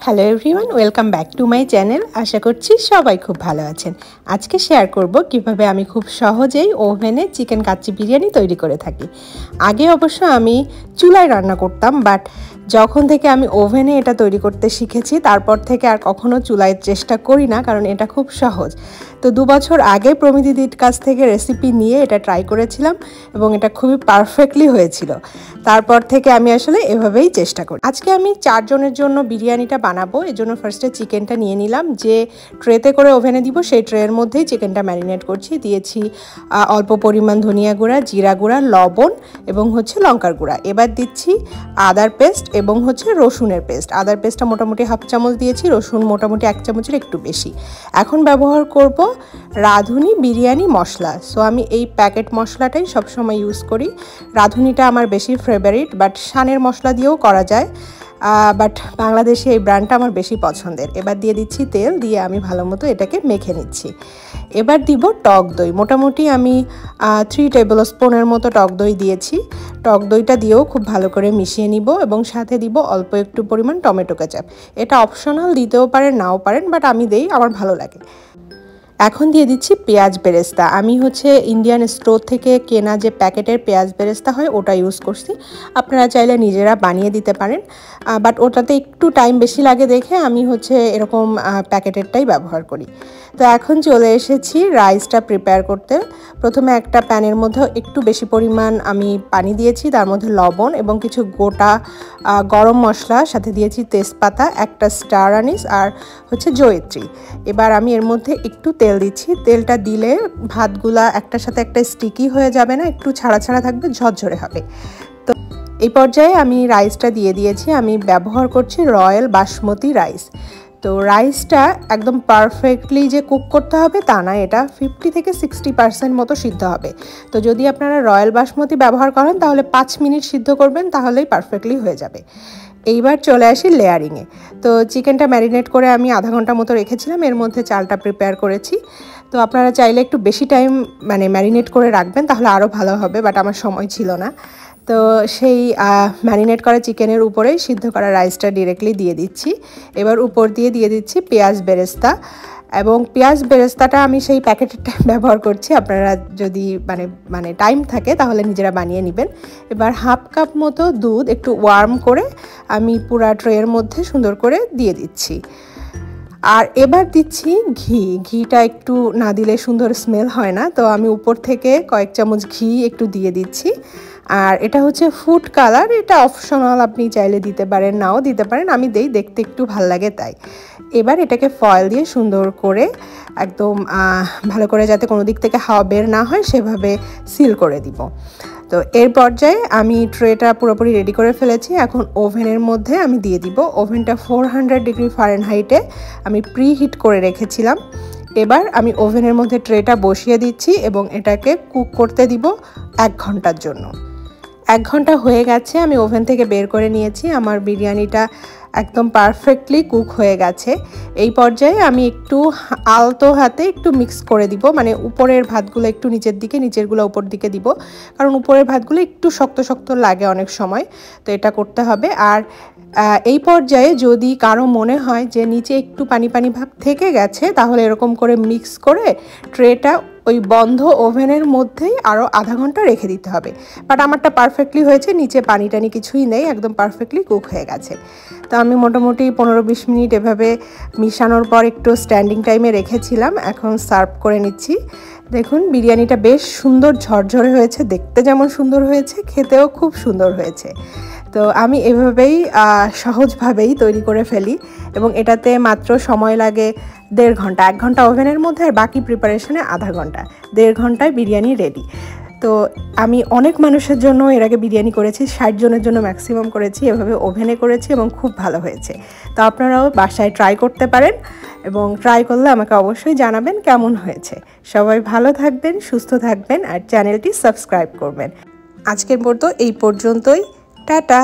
Hello everyone, welcome back to my channel. আশা করছি সবাই খুব ভালো আছেন। আজকে শেয়ার করব কিভাবে আমি খুব সহজেই ওভেনে চিকেন কাচ্চি বিরিয়ানি তৈরি করে থাকি। আগে অবশ্য আমি চুলায় রান্না করতাম, বাট যখন থেকে আমি ওভেনে এটা তৈরি করতে শিখেছি তারপর থেকে আর কখনো চুলায় চেষ্টা করি না, কারণ এটা খুব সহজ। তো 2 বছর আগে প্রমিতি দিদির কাছ থেকে রেসিপি নিয়ে এটা ট্রাই করেছিলাম এবং এটা খুবই পারফেক্টলি হয়েছিল। তারপর থেকে আমি আসলে এভাবেই চেষ্টা করি। আজকে আমি 4 জনের জন্য বিরিয়ানিটা বানাবো। এজন্য ফার্স্টে চিকেনটা নিয়ে নিলাম। যে ট্রেতে করে ওভেনে দিব সেই ট্রের মধ্যেই চিকেনটা ম্যারিনেট করছি। দিয়েছি অল্প পরিমাণ ধনিয়া গুঁড়া, জিরা গুঁড়া, লবণ এবং লঙ্কার গুঁড়া। এবার দিচ্ছি আদার পেস্ট এবং রসুনের পেস্ট। আদার পেস্টটা মোটামুটি হাফ চামচ দিয়েছি, রসুন মোটামুটি 1 চামচের একটু বেশি। এখন ব্যবহার করব রাঁধুনি বিরিয়ানি মশলা। সো আমি এই প্যাকেট মশলাটাই সবসময় ইউজ করি। রাঁধুনিটা আমার বেশি ফেভারিট, বাট শানের মশলা দিয়েও করা যায়, বাট বাংলাদেশে এই ব্র্যান্ডটা আমার বেশি পছন্দের। এবার দিয়ে দিচ্ছি তেল, দিয়ে আমি ভালো মতো এটাকে মেখে নিচ্ছি। এবার দিব টক দই। মোটামুটি আমি 3 টেবিল স্পুনের মতো টক দই দিয়েছি। টক দইটা দিয়েও খুব ভালো করে মিশিয়ে নিব এবং সাথে দিব অল্প একটু পরিমাণ টমেটো কেচাপ। এটা অপশনাল, দিতেও পারেন নাও পারেন, বাট আমি দেই, আমার ভালো লাগে। এখন দিয়ে দিচ্ছি পেঁয়াজ বেরেস্তা। আমি ইন্ডিয়ান স্টোর থেকে কেনা যে প্যাকেটের পেঁয়াজ বেরেস্তা হয় ওটা ইউজ করছি। আপনারা চাইলে নিজেরা বানিয়ে দিতে পারেন, বাট ওটাতে একটু টাইম বেশি লাগে দেখে আমি এরকম প্যাকেটেরটাই ব্যবহার করি। তো এখন চলে এসেছি রাইসটা প্রিপেয়ার করতে। প্রথমে একটা প্যানের মধ্যে একটু বেশি পরিমাণ আমি পানি দিয়েছি, তার মধ্যে লবণ এবং কিছু গোটা গরম মশলা, সাথে দিয়েছি তেজপাতা, একটা স্টার আনিস আর জয়িত্রী। এবার আমি এর মধ্যে একটু তেল দিচ্ছি। তেলটা দিলে ভাতগুলা একটার সাথে একটা স্টিকি হয়ে যাবে না, একটু ছাড়া ছাড়া থাকবে, ঝরঝরে হবে। তো এই পর্যায়ে আমি রাইসটা দিয়ে দিয়েছি। আমি ব্যবহার করছি রয়্যাল বাসমতি রাইস। তো রাইসটা একদম পারফেক্টলি যে কুক করতে হবে তা না, এটা 50 থেকে 60% মতো সিদ্ধ হবে। তো যদি আপনারা রয়্যাল বাসমতি ব্যবহার করেন তাহলে 5 মিনিট সিদ্ধ করবেন, তাহলেই পারফেক্টলি হয়ে যাবে। এইবার চলে আসি লেয়ারিংয়ে। তো চিকেনটা ম্যারিনেট করে আমি আধা ঘন্টা মতো রেখেছিলাম, এর মধ্যে চালটা প্রিপেয়ার করেছি। তো আপনারা চাইলে একটু বেশি টাইম ম্যারিনেট করে রাখবেন, তাহলে আরও ভালো হবে, বাট আমার সময় ছিল না। তো সেই ম্যারিনেট করা চিকেনের উপরেই সিদ্ধ করা রাইসটা ডিরেক্টলি দিয়ে দিচ্ছি। এবার উপর দিয়ে দিচ্ছি পেঁয়াজ বেরেস্তা, এবং পেঁয়াজ বেরেস্তাটা আমি সেই প্যাকেটেরটা ব্যবহার করছি। আপনারা যদি টাইম থাকে তাহলে নিজেরা বানিয়ে নেবেন। এবার হাফ কাপ মতো দুধ একটু ওয়ার্ম করে আমি পুরা ট্রের মধ্যে সুন্দর করে দিয়ে দিচ্ছি। আর এবার দিচ্ছি ঘিটা একটু না দিলে সুন্দর স্মেল হয় না, তো আমি উপর থেকে কয়েক চামচ ঘি একটু দিয়ে দিচ্ছি। আর এটা ফুড কালার, এটা অপশনাল, আপনি চাইলে দিতে পারেন নাও দিতে পারেন, আমি দেই, দেখতে একটু ভাল লাগে তাই। এবার এটাকে ফয়েল দিয়ে সুন্দর করে একদম ভালো করে যাতে কোনো দিক থেকে হাওয়া বের না হয় সেভাবে সিল করে দিব। তো এর পর্যায়ে আমি ট্রেটা পুরোপুরি রেডি করে ফেলেছি। এখন ওভেনের মধ্যে আমি দিয়ে দিব। ওভেনটা 400 ডিগ্রি ফারেনহাইটে আমি প্রি হিট করে রেখেছিলাম। এবার আমি ওভেনের মধ্যে ট্রেটা বসিয়ে দিচ্ছি এবং এটাকে কুক করতে দিব 1 ঘন্টার জন্য। 1 ঘন্টা হয়ে গেছে, আমি ওভেন থেকে বের করে নিয়েছি। আমার বিরিয়ানিটা একদম পারফেক্টলি কুক হয়ে গেছে। এই পর্যায়ে আমি একটু আলতো হাতে একটু মিক্স করে দিব, উপরের ভাতগুলো একটু নিচের দিকে, নিচেরগুলো উপর দিকে দিব, কারণ উপরের ভাতগুলো একটু শক্ত শক্ত লাগে অনেক সময়, তো এটা করতে হবে। আর এই পর্যায়ে যদি কারো মনে হয় যে নিচে একটু পানি পানি ভাব থেকে গেছে, তাহলে এরকম করে মিক্স করে ট্রেটা ওই বন্ধ ওভেনের মধ্যেই আরও আধা ঘন্টা রেখে দিতে হবে। বাট আমারটা পারফেক্টলি হয়েছে, নিচে পানি টানি কিছুই নেই, একদম পারফেক্টলি কুক হয়ে গেছে। তো আমি মোটামুটি 15-20 মিনিট এভাবে মিশানোর পর একটু স্ট্যান্ডিং টাইমে রেখেছিলাম। এখন সার্ভ করে নিচ্ছি। দেখুন বিরিয়ানিটা বেশ সুন্দর ঝরঝরে হয়েছে, দেখতে যেমন সুন্দর হয়েছে, খেতেও খুব সুন্দর হয়েছে। তো আমি এভাবেই সহজভাবেই তৈরি করে ফেলি, এবং এটাতে মাত্র সময় লাগে 1.5 ঘন্টা। 1 ঘন্টা ওভেনের মধ্যে আর বাকি প্রিপারেশনে আধা ঘন্টা। 1.5 ঘন্টায় বিরিয়ানি রেডি। তো আমি অনেক মানুষের জন্য এর আগে বিরিয়ানি করেছি, 60 জনের জন্য ম্যাক্সিমাম করেছি, এভাবে ওভেনে করেছি এবং খুব ভালো হয়েছে। তো আপনারাও বাসায় ট্রাই করতে পারেন, এবং ট্রাই করলে আমাকে অবশ্যই জানাবেন কেমন হয়েছে। সবাই ভালো থাকবেন, সুস্থ থাকবেন, আর চ্যানেলটি সাবস্ক্রাইব করবেন। আজকের মতো এই পর্যন্তই। টাটা।